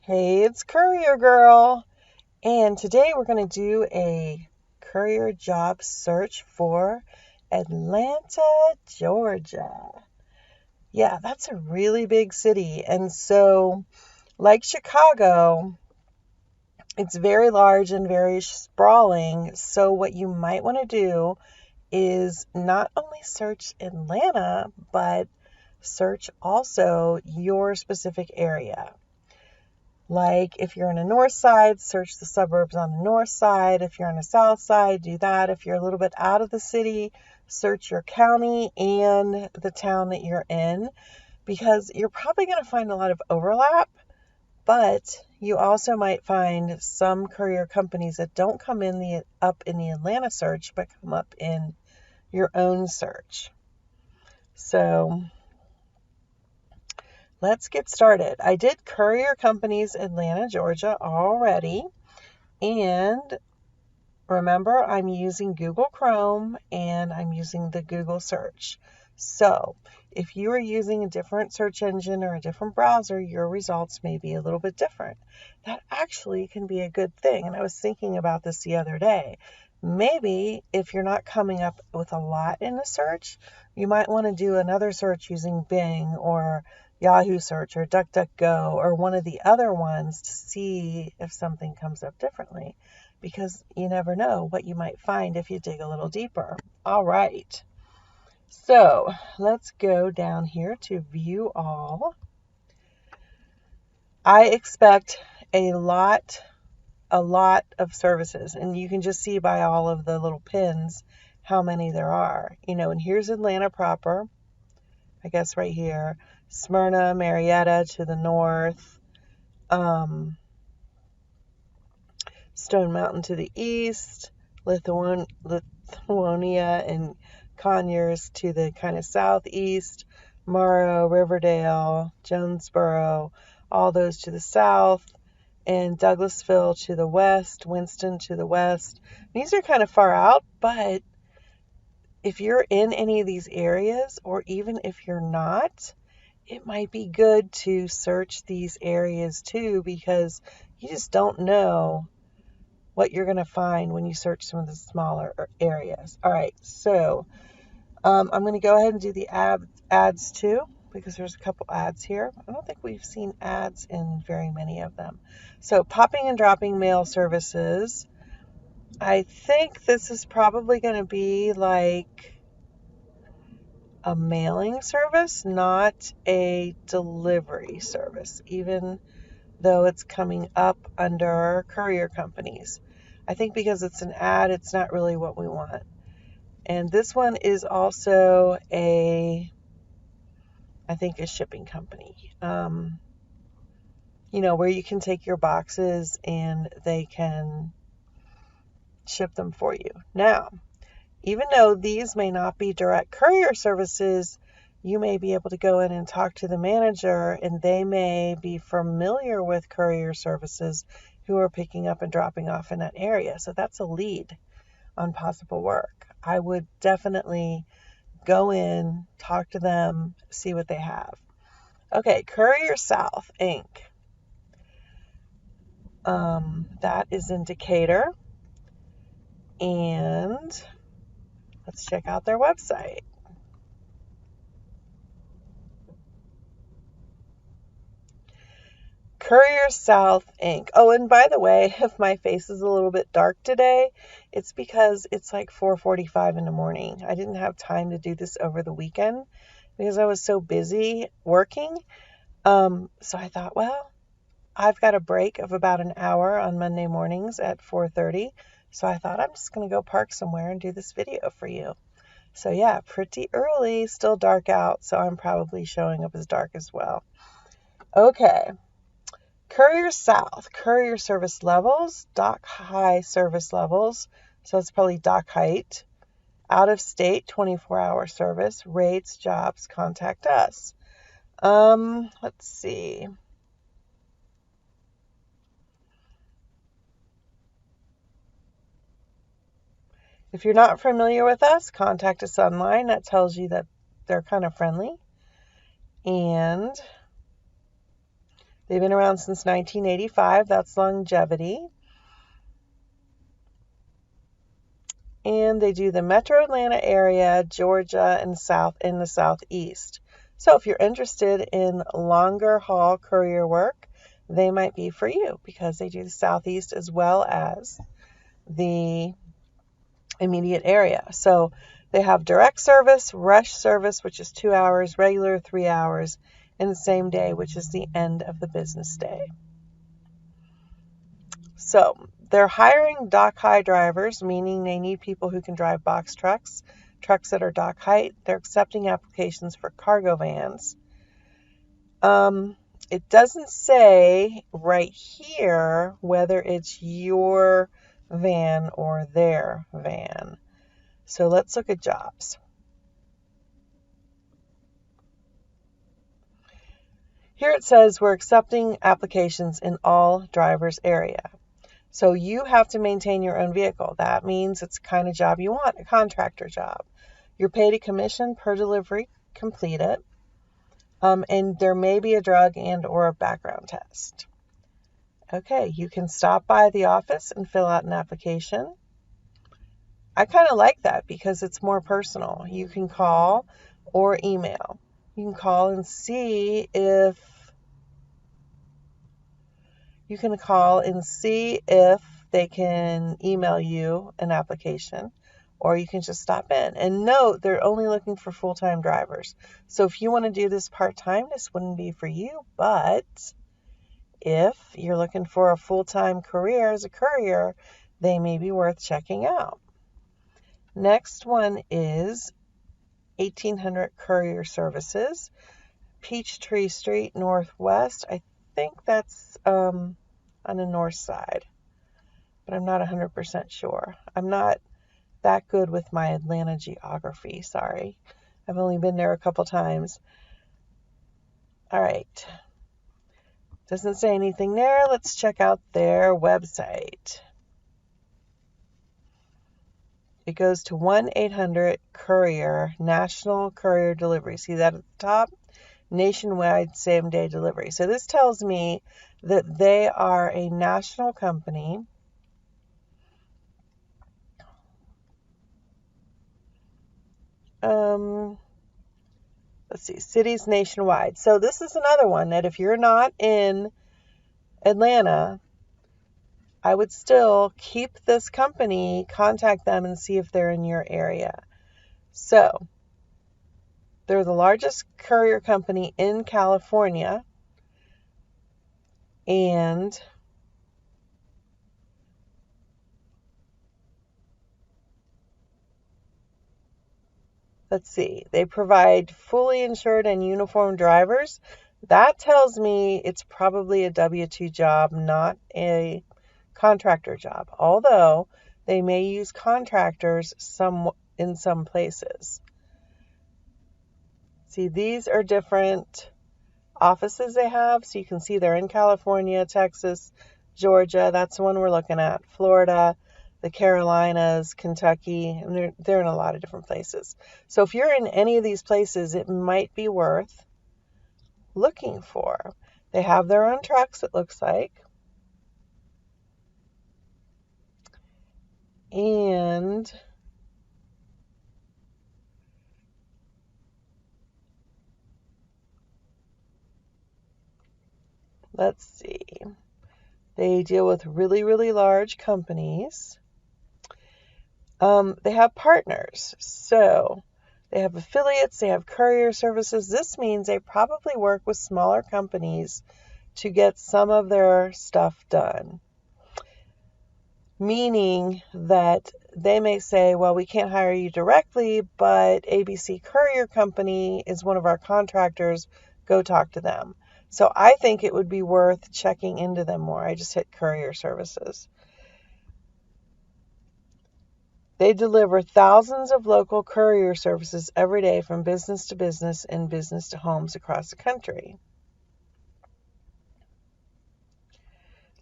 Hey, it's Courier Girl, and today we're going to do a courier job search for Atlanta, Georgia. Yeah, that's a really big city, and so, like Chicago, it's very large and very sprawling, so what you might want to do is not only search Atlanta, but search also your specific area. Like if you're on the north side, search the suburbs on the north side. If you're on the south side, do that. If you're a little bit out of the city, search your county and the town that you're in, because you're probably going to find a lot of overlap, but you also might find some courier companies that don't come up in the Atlanta search, but come up in your own search. So let's get started. I did Courier Companies Atlanta, Georgia already. And remember, I'm using Google Chrome and I'm using the Google search. So if you are using a different search engine or a different browser, your results may be a little bit different. That actually can be a good thing. And I was thinking about this the other day. Maybe if you're not coming up with a lot in a search, you might want to do another search using Bing or Yahoo search or DuckDuckGo or one of the other ones to see if something comes up differently, because you never know what you might find if you dig a little deeper. All right. So let's go down here to view all. I expect a lot of services, and you can just see by all of the little pins how many there are. And here's Atlanta proper, I guess right here. Smyrna, Marietta to the north, Stone Mountain to the east, Lithonia and Conyers to the kind of southeast, Morrow, Riverdale, Jonesboro, all those to the south, and Douglasville to the west, Winston to the west. These are kind of far out, but if you're in any of these areas, or even if you're not, it might be good to search these areas too, because you just don't know what you're going to find when you search some of the smaller areas. All right, so I'm going to go ahead and do the ads too, because there's a couple ads here. I don't think we've seen ads in very many of them. So popping and dropping mail services. I think this is probably going to be like a mailing service, not a delivery service, even though it's coming up under courier companies. I think because it's an ad, it's not really what we want. And this one is also a shipping company, where you can take your boxes and they can ship them for you. Now, even though these may not be direct courier services, you may be able to go in and talk to the manager, and they may be familiar with courier services who are picking up and dropping off in that area. So that's a lead on possible work. I would definitely go in, talk to them, see what they have. Okay, Courier South, Inc. That is in Decatur. And let's check out their website. Courier South, Inc. Oh, and by the way, if my face is a little bit dark today, it's because it's like 4:45 in the morning. I didn't have time to do this over the weekend because I was so busy working. So I thought, well, I've got a break of about an hour on Monday mornings at 4:30. So I thought I'm just going to go park somewhere and do this video for you. So yeah, pretty early, still dark out. So I'm probably showing up as dark as well. Okay. Courier South, courier service levels, dock high service levels, so it's probably dock height, out of state, 24-hour service, rates, jobs, contact us. Let's see. If you're not familiar with us, contact us online. That tells you that they're kind of friendly. And They've been around since 1985. That's longevity. And they do the Metro Atlanta area, Georgia, and in the Southeast. So if you're interested in longer haul courier work, they might be for you because they do the Southeast as well as the immediate area. So they have direct service, rush service, which is 2 hours, regular 3 hours, and the same day, which is the end of the business day. So they're hiring dock high drivers, meaning they need people who can drive box trucks, trucks that are dock height. They're accepting applications for cargo vans. It doesn't say right here whether it's your van or their van. So let's look at jobs. Here it says we're accepting applications in all drivers area. So you have to maintain your own vehicle. That means it's the kind of job you want, a contractor job. You're paid a commission per delivery completed, and there may be a drug and or a background test. Okay, you can stop by the office and fill out an application. I kind of like that because it's more personal. You can call or email. You can call and see if they can email you an application, or you can just stop in. And note, they're only looking for full-time drivers. So if you want to do this part-time, this wouldn't be for you. But if you're looking for a full-time career as a courier, they may be worth checking out. Next one is 1800 Courier Services, Peachtree Street, Northwest. I think that's on the north side, but I'm not 100% sure. I'm not that good with my Atlanta geography, sorry. I've only been there a couple times. All right. Doesn't say anything there. Let's check out their website. It goes to 1-800-COURIER, National Courier Delivery. See that at the top? Nationwide same-day delivery. So this tells me that they are a national company. Let's see, cities nationwide. So this is another one that if you're not in Atlanta, I would still keep this company, contact them, and see if they're in your area. So they're the largest courier company in California, and let's see, they provide fully insured and uniformed drivers. That tells me it's probably a W-2 job, not a contractor job, although they may use contractors in some places. See, these are different offices they have, so you can see they're in California, Texas, Georgia, that's the one we're looking at, Florida, the Carolinas, Kentucky, and they're in a lot of different places. So if you're in any of these places, it might be worth looking for. They have their own trucks, it looks like. And let's see. They deal with really, really large companies. They have partners. So they have affiliates, they have courier services. This means they probably work with smaller companies to get some of their stuff done. Meaning that they may say, well, we can't hire you directly, but ABC Courier Company is one of our contractors. Go talk to them. So I think it would be worth checking into them more. I just hit courier services. They deliver thousands of local courier services every day from business to business and business to homes across the country.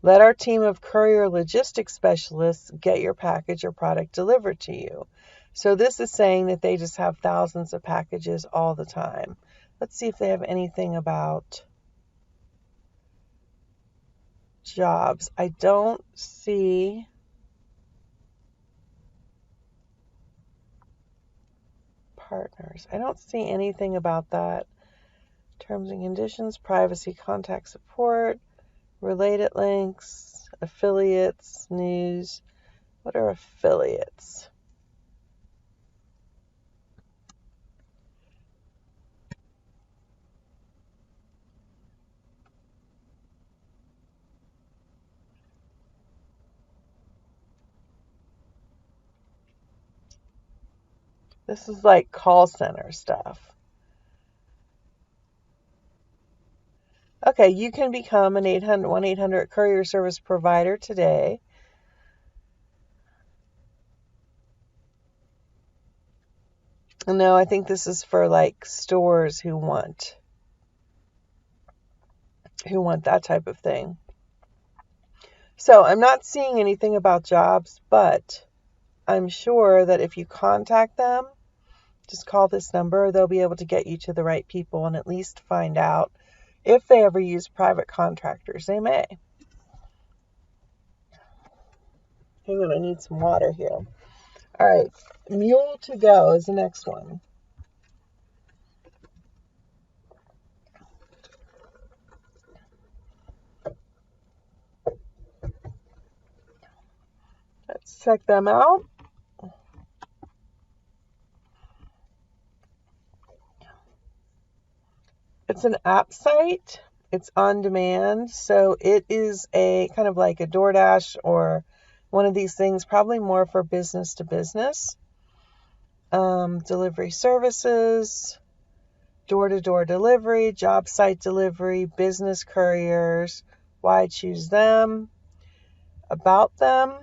Let our team of courier logistics specialists get your package or product delivered to you. So this is saying that they just have thousands of packages all the time. Let's see if they have anything about jobs. I don't see partners. I don't see anything about that. Terms and conditions, privacy, contact support, related links, affiliates, news. What are affiliates? This is like call center stuff. Okay, you can become an 1-800 courier service provider today. No, I think this is for like stores who want that type of thing. So I'm not seeing anything about jobs, but I'm sure that if you contact them, just call this number, they'll be able to get you to the right people and at least find out if they ever use private contractors. They may. Hang on, I need some water here. All right, Mule to Go is the next one. Let's check them out. It's an app site. It's on demand. So it is a kind of like a DoorDash or one of these things, probably more for business to business. Delivery services, door-to-door delivery, job site delivery, business couriers. Why choose them? About them.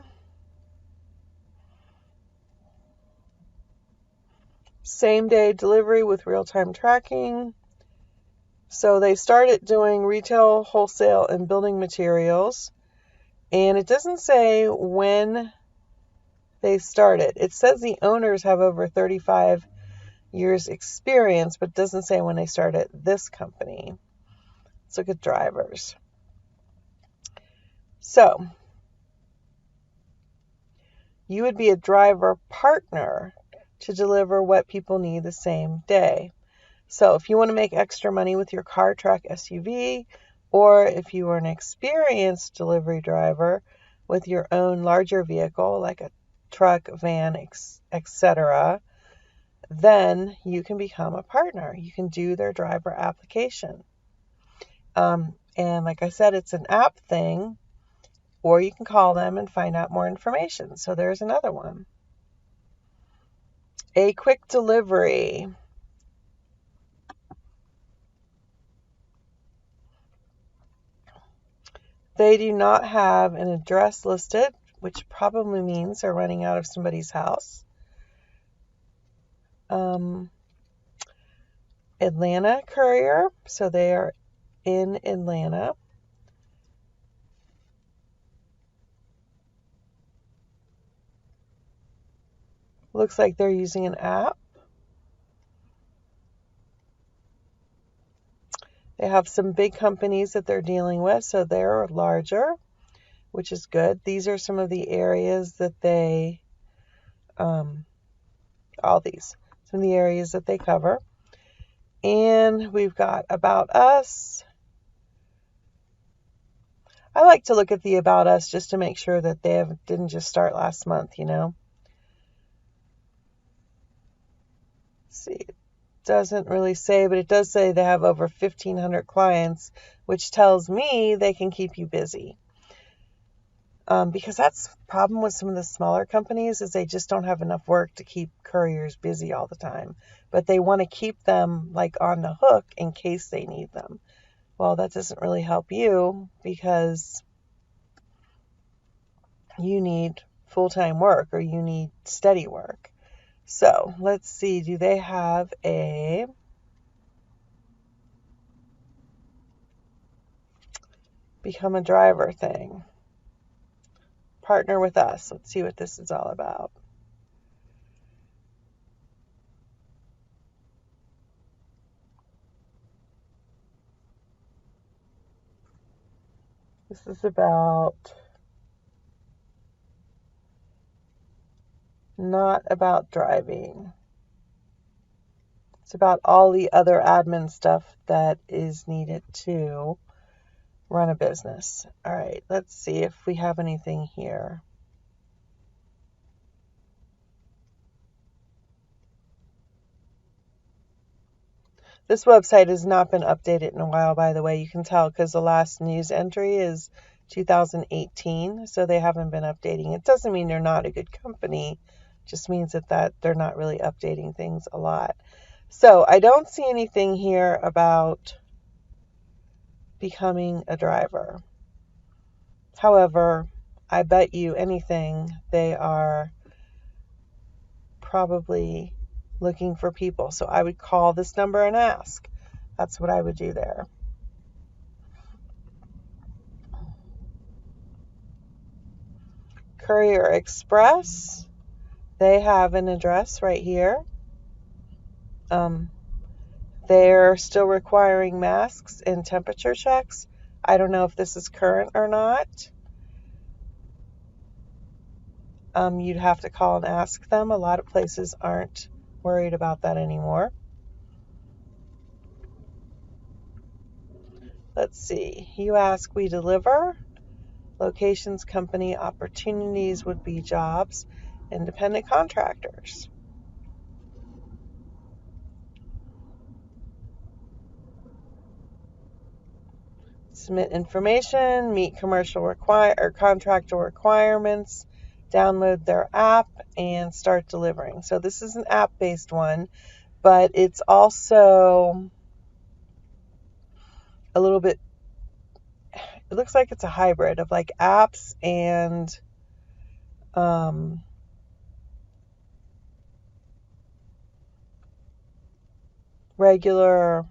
Same-day delivery with real-time tracking. So they started doing retail, wholesale, and building materials. And it doesn't say when they started. It says the owners have over 35 years experience, but doesn't say when they started this company. Let's look at drivers. So you would be a driver partner to deliver what people need the same day. So if you want to make extra money with your car, truck, SUV, or if you are an experienced delivery driver with your own larger vehicle like a truck, van, etc., then you can become a partner. You can do their driver application. And like I said, it's an app thing, or you can call them and find out more information. So there's another one. A quick delivery. They do not have an address listed, which probably means they're running out of somebody's house. Atlanta Courier, so they are in Atlanta. Looks like they're using an app. They have some big companies that they're dealing with, so they're larger, which is good. These are some of the areas that they, some of the areas that they cover. And we've got About Us. I like to look at the About Us just to make sure that they didn't just start last month, Let's see. It doesn't really say, but it does say they have over 1,500 clients, which tells me they can keep you busy. Because that's the problem with some of the smaller companies is they just don't have enough work to keep couriers busy all the time. But they want to keep them like on the hook in case they need them. Well, that doesn't really help you because you need full-time work or you need steady work. So let's see, do they have a become a driver thing? Partner with us. Let's see what this is all about. This is about, not about driving. It's about all the other admin stuff that is needed to run a business. All right, let's see if we have anything here. This website has not been updated in a while, by the way. You can tell because the last news entry is 2018, so they haven't been updating. It doesn't mean they're not a good company. It just means that they're not really updating things a lot. So I don't see anything here about becoming a driver. However, I bet you anything they are probably looking for people. So I would call this number and ask. That's what I would do there. Courier Express, they have an address right here. They're still requiring masks and temperature checks. I don't know if this is current or not. You'd have to call and ask them. A lot of places aren't worried about that anymore. Let's see. You ask, we deliver. Locations, company, opportunities would be jobs, independent contractors. Submit information, meet commercial contractor requirements, download their app, and start delivering. So this is an app-based one, but it's also a little bit, it looks like it's a hybrid of like apps and regular,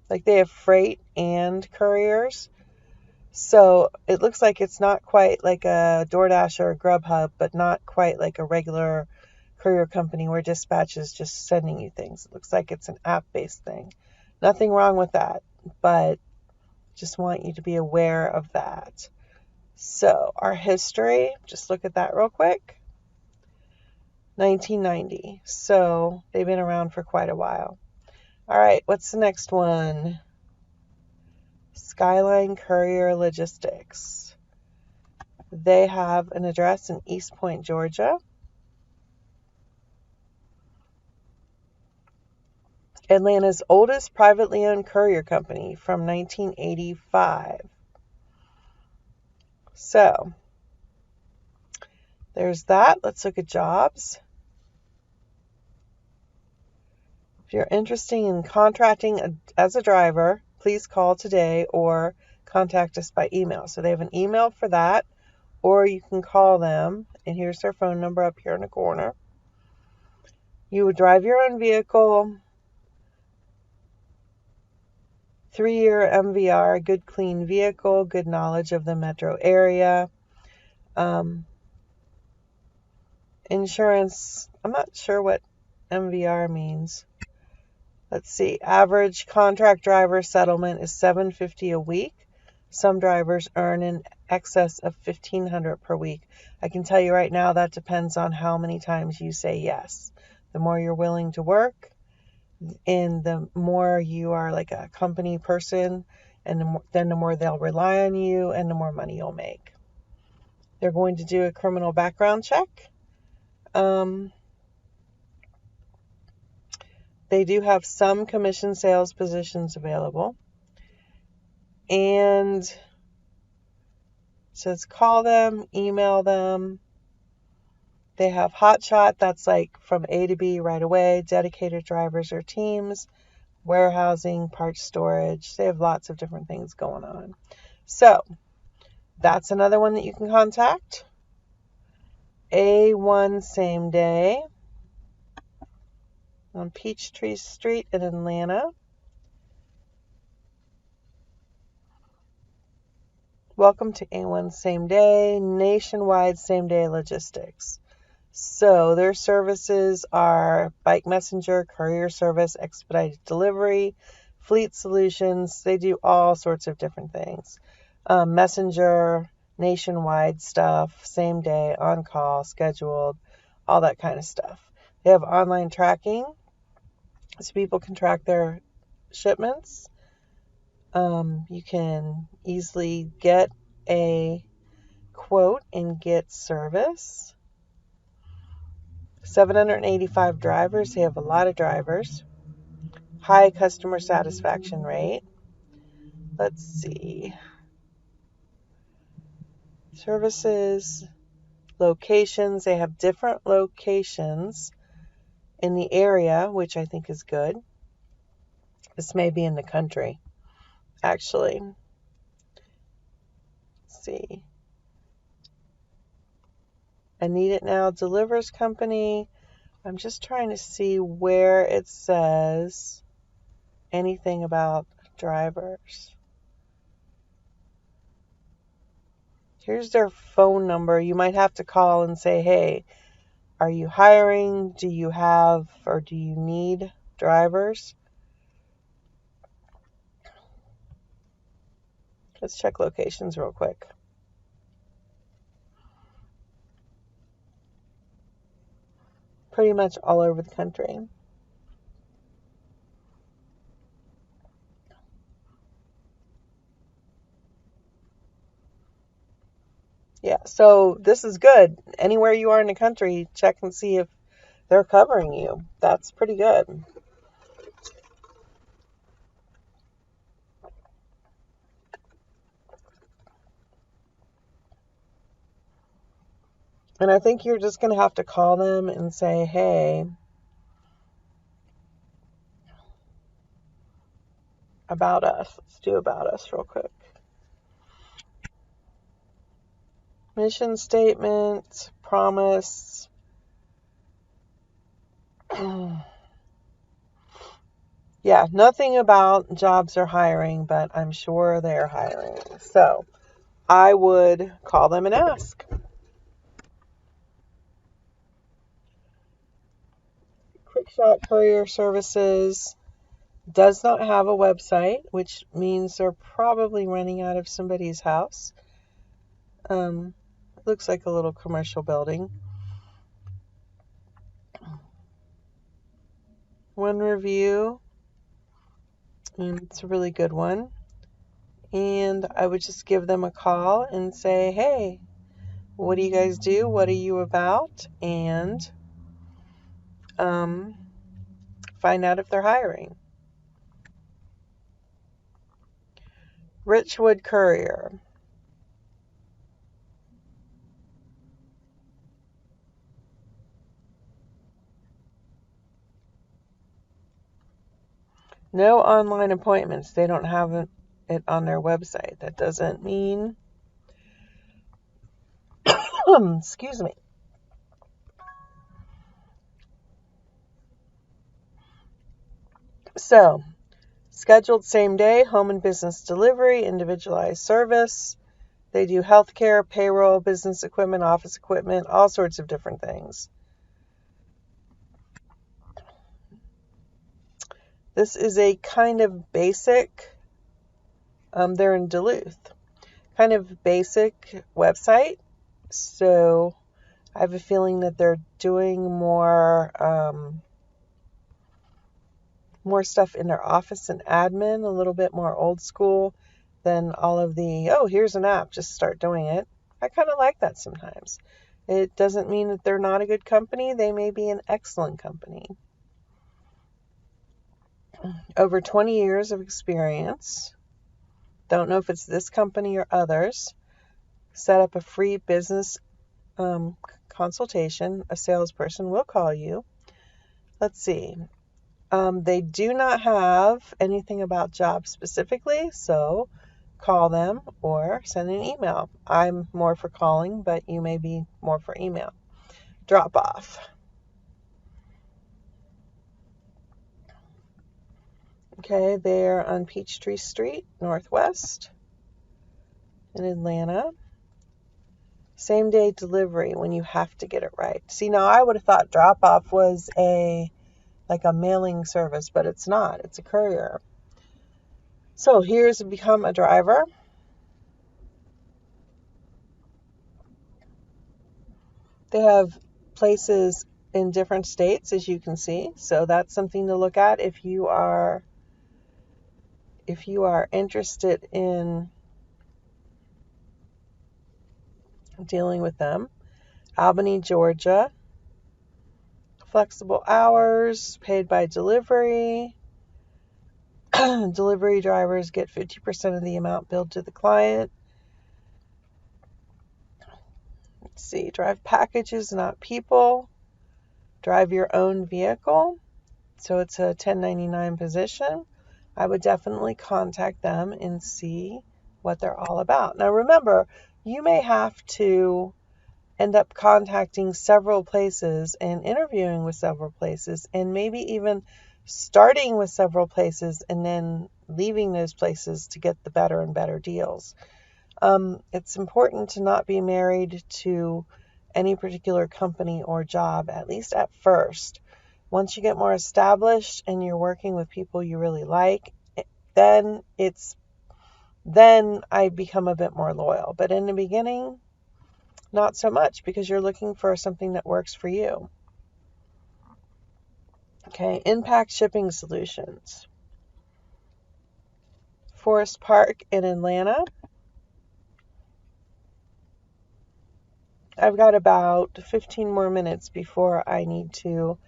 like they have freight and couriers. So it looks like it's not quite like a DoorDash or a Grubhub, but not quite like a regular courier company where dispatch is just sending you things. It looks like it's an app-based thing. Nothing wrong with that, but just want you to be aware of that. So our history, just look at that real quick. 1990. So they've been around for quite a while. All right, what's the next one? Skyline Courier Logistics. They have an address in East Point, Georgia. Atlanta's oldest privately owned courier company from 1985. So, there's that. Let's look at jobs. If you're interested in contracting as a driver, please call today or contact us by email. So they have an email for that, or you can call them, and here's their phone number up here in the corner. You would drive your own vehicle, 3-year MVR, good clean vehicle, good knowledge of the metro area. Insurance, I'm not sure what MVR means. Let's see, average contract driver settlement is $750 a week. Some drivers earn in excess of $1,500 per week. I can tell you right now that depends on how many times you say yes. The more you're willing to work, and the more you are like a company person, and then the more they'll rely on you, and the more money you'll make. They're going to do a criminal background check. They do have some commission sales positions available. And it says call them, email them. They have hotshot, that's like from A to B right away, dedicated drivers or teams, warehousing, parts storage. They have lots of different things going on. So that's another one that you can contact. A1 Same Day on Peachtree Street in Atlanta. Welcome to A1 Same Day, nationwide same-day logistics. So their services are bike messenger, courier service, expedited delivery, fleet solutions. They do all sorts of different things. messenger, nationwide stuff, same day, on call, scheduled, all that kind of stuff. They have online tracking, so people can track their shipments. You can easily get a quote and get service. 785 drivers. They have a lot of drivers. High customer satisfaction rate. Let's see. Services, locations. They have different locations in the area, which I think is good. This may be in the country, actually. Let's see. I Need It Now Delivers Company. I'm just trying to see where it says anything about drivers. Here's their phone number. You might have to call and say, hey, are you hiring? Do you have or do you need drivers? Let's check locations real quick. Pretty much all over the country. Yeah, so this is good. Anywhere you are in the country, check and see if they're covering you. That's pretty good. And I think you're just going to have to call them and say, hey, about us. Let's do about us real quick. Mission statement, promise. Yeah, nothing about jobs or hiring, but I'm sure they're hiring. So I would call them and ask. Quick Shot Courier Services does not have a website, which means they're probably running out of somebody's house. It looks like a little commercial building. One review, and it's a really good one. And I would just give them a call and say, hey, what do you guys do? What are you about? And find out if they're hiring. Richwood Courier. No online appointments. They don't have it on their website. That doesn't mean, excuse me. So, scheduled same day, home and business delivery, individualized service. They do healthcare, payroll, business equipment, office equipment, all sorts of different things. This is a kind of basic, they're in Duluth, kind of basic website. So I have a feeling that they're doing more stuff in their office and admin, a little bit more old school than all of the, oh, here's an app, just start doing it. I kind of like that sometimes. It doesn't mean that they're not a good company. They may be an excellent company. Over 20 years of experience. Don't know if it's this company or others. Set up a free business consultation. A salesperson will call you. Let's see. They do not have anything about jobs specifically, so call them or send an email. I'm more for calling, but you may be more for email. Drop off. Okay, they're on Peachtree Street, Northwest in Atlanta. Same day delivery when you have to get it right. See, now I would have thought drop off was like a mailing service, but it's not. It's a courier. So here's become a driver. They have places in different states, as you can see. So that's something to look at if you are interested in dealing with them. Albany, Georgia. Flexible hours, paid by delivery. Delivery drivers get 50% of the amount billed to the client. Let's see, drive packages, not people. Drive your own vehicle. So it's a 1099 position. I would definitely contact them and see what they're all about. Now remember, you may have to end up contacting several places and interviewing with several places, and maybe even starting with several places and then leaving those places to get the better and better deals. It's important to not be married to any particular company or job, at least at first. Once you get more established and you're working with people you really like, then I become a bit more loyal. But in the beginning, not so much, because you're looking for something that works for you. Okay, Impact Shipping Solutions. Forest Park in Atlanta. I've got about 15 more minutes before I need to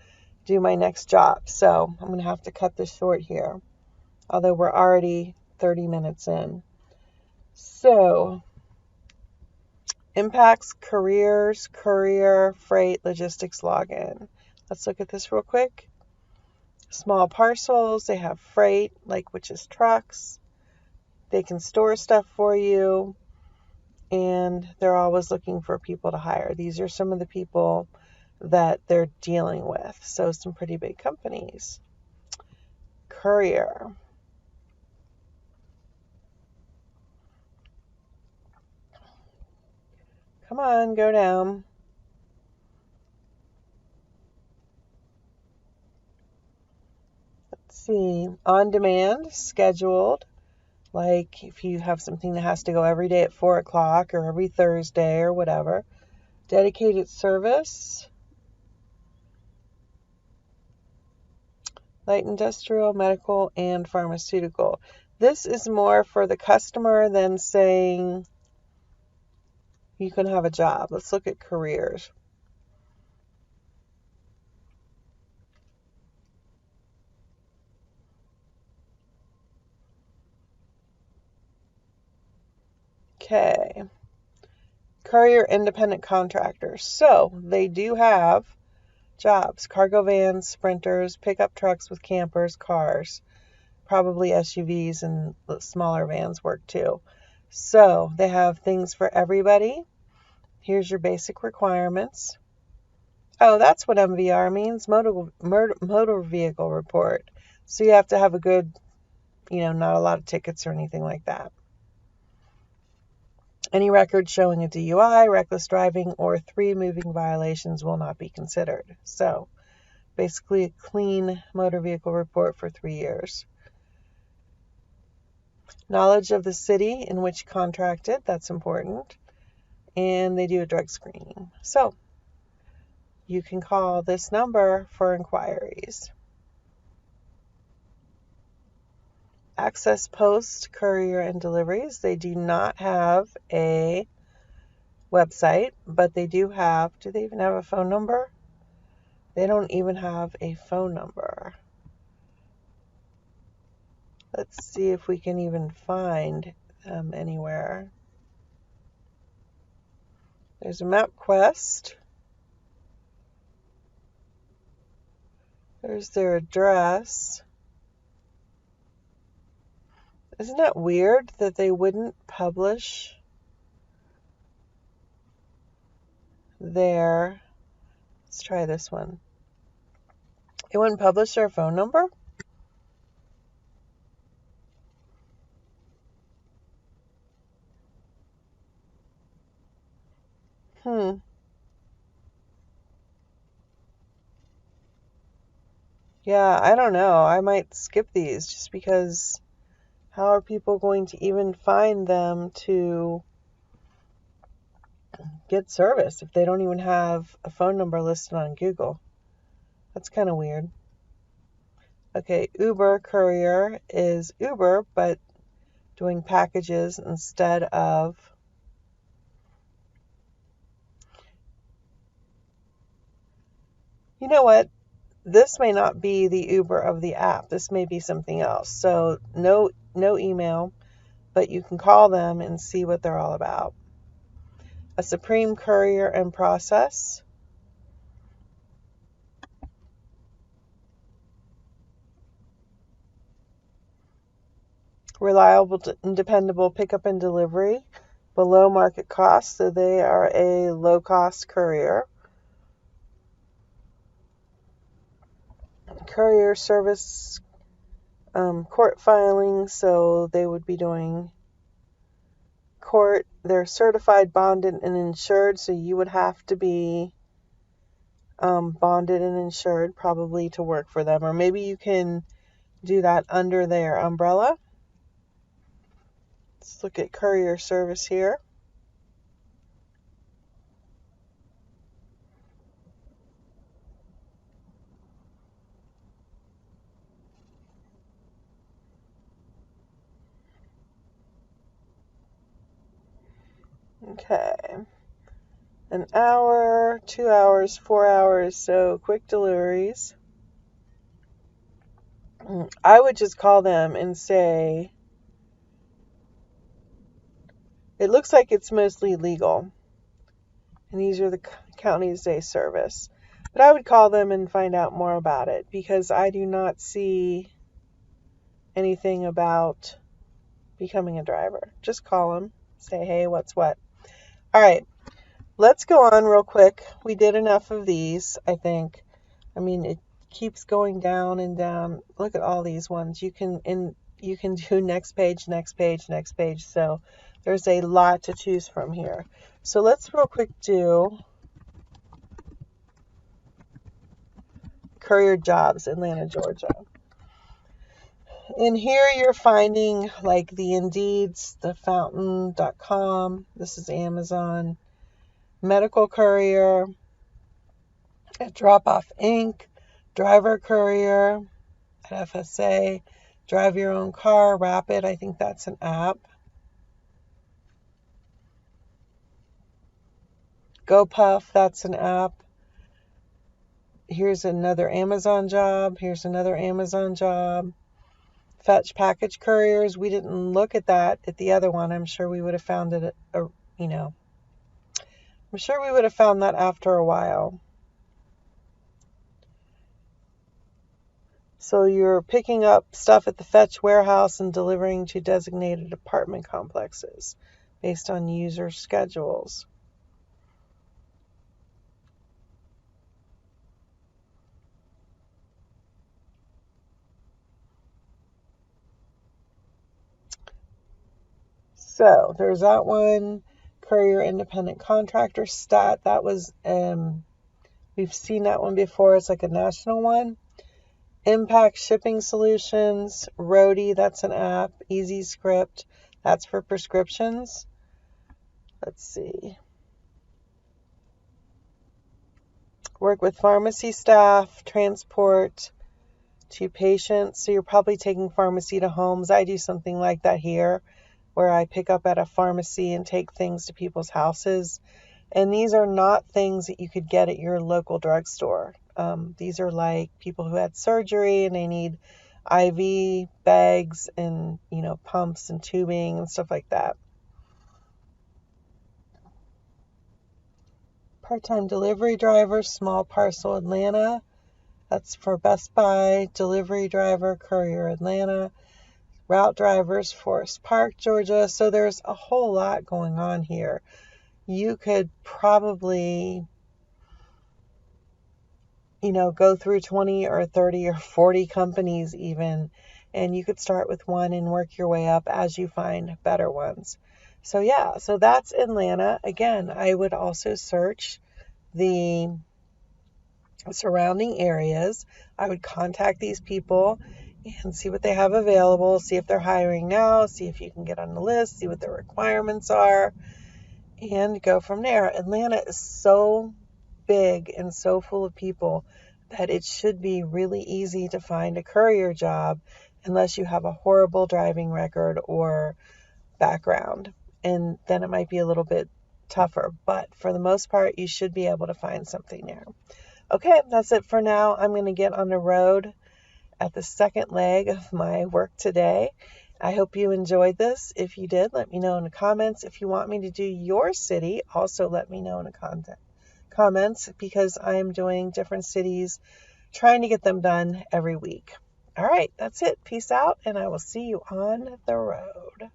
do my next job. So I'm going to have to cut this short here, although we're already 30 minutes in. So, impacts, careers, courier, freight, logistics login. Let's look at this real quick. Small parcels, they have freight, which is trucks. They can store stuff for you, and they're always looking for people to hire. These are some of the people that they're dealing with. So some pretty big companies. Courier. Come on, go down. Let's see. On demand, scheduled. Like if you have something that has to go every day at 4 o'clock or every Thursday or whatever. Dedicated service. Light industrial, medical, and pharmaceutical. This is more for the customer than saying you can have a job. Let's look at careers. Okay. Courier independent contractors. So they do have jobs. Cargo vans, sprinters, pickup trucks with campers, cars. Probably SUVs and smaller vans work too. So they have things for everybody. Here's your basic requirements. Oh, that's what MVR means, motor vehicle report. So you have to have a good, not a lot of tickets or anything like that. Any record showing a DUI, reckless driving, or 3 moving violations will not be considered. So basically a clean motor vehicle report for 3 years. Knowledge of the city in which contracted, that's important. And they do a drug screening. So you can call this number for inquiries. Access Post, Courier, and Deliveries. They do not have a website, but they do have, do they even have a phone number? They don't even have a phone number. Let's see if we can even find them anywhere. There's a MapQuest. There's their address. Isn't that weird that they wouldn't publish their, let's try this one. They wouldn't publish their phone number? Yeah, I don't know. I might skip these just because how are people going to even find them to get service if they don't even have a phone number listed on Google. That's kind of weird. Okay, Uber Courier is Uber, but doing packages instead of... You know what? This may not be the Uber of the app. This may be something else. So no email, but you can call them and see what they're all about. A Supreme Courier and Process. Reliable and dependable pickup and delivery. Below market cost, so they are a low-cost courier. Courier service court filing, so they would be doing court. They're certified, bonded, and insured, so you would have to be bonded and insured probably to work for them, or maybe you can do that under their umbrella. Let's look at courier service here. Okay. An hour, 2 hours, 4 hours, so quick deliveries. I would just call them and say, it looks like it's mostly legal, and these are the counties they service. But I would call them and find out more about it, because I do not see anything about becoming a driver. Just call them, say, hey, what's what. All right, let's go on real quick. We did enough of these, I think. I mean, it keeps going down and down. Look at all these ones. You can do next page, next page, next page. So there's a lot to choose from here. So let's real quick do Courier Jobs, Atlanta, Georgia. In here you're finding like the Indeeds, the Fountain.com. This is Amazon. Medical Courier, at Drop Off Inc., Driver Courier, at FSA, Drive Your Own Car, Rapid, I think that's an app. GoPuff, that's an app. Here's another Amazon job. Here's another Amazon job. Fetch Package Couriers, we didn't look at that at the other one. I'm sure we would have found it, I'm sure we would have found that after a while. So you're picking up stuff at the Fetch warehouse and delivering to designated apartment complexes based on user schedules. So there's that one. Courier Independent Contractor Stat. That was, we've seen that one before. It's like a national one. Impact Shipping Solutions. Roadie, that's an app. Easy Script, that's for prescriptions. Let's see. Work with pharmacy staff. Transport to patients. So you're probably taking pharmacy to homes. I do something like that here, where I pick up at a pharmacy and take things to people's houses. And these are not things that you could get at your local drugstore. These are like people who had surgery and they need IV bags and, pumps and tubing and stuff like that. Part-time delivery driver, Small Parcel Atlanta. That's for Best Buy. Delivery driver, Courier Atlanta. Route drivers, Forest Park, Georgia. So there's a whole lot going on here. You could probably, go through 20 or 30 or 40 companies even, and you could start with one and work your way up as you find better ones. So yeah, so that's Atlanta. Again, I would also search the surrounding areas. I would contact these people and see what they have available, see if they're hiring now, see if you can get on the list, see what their requirements are, and go from there. Atlanta is so big and so full of people that it should be really easy to find a courier job unless you have a horrible driving record or background. And then it might be a little bit tougher. But for the most part, you should be able to find something there. Okay, that's it for now. I'm going to get on the road at the second leg of my work today. I hope you enjoyed this. If you did, let me know in the comments. If you want me to do your city, also let me know in the comments, because I am doing different cities, trying to get them done every week. All right, that's it. Peace out, and I will see you on the road.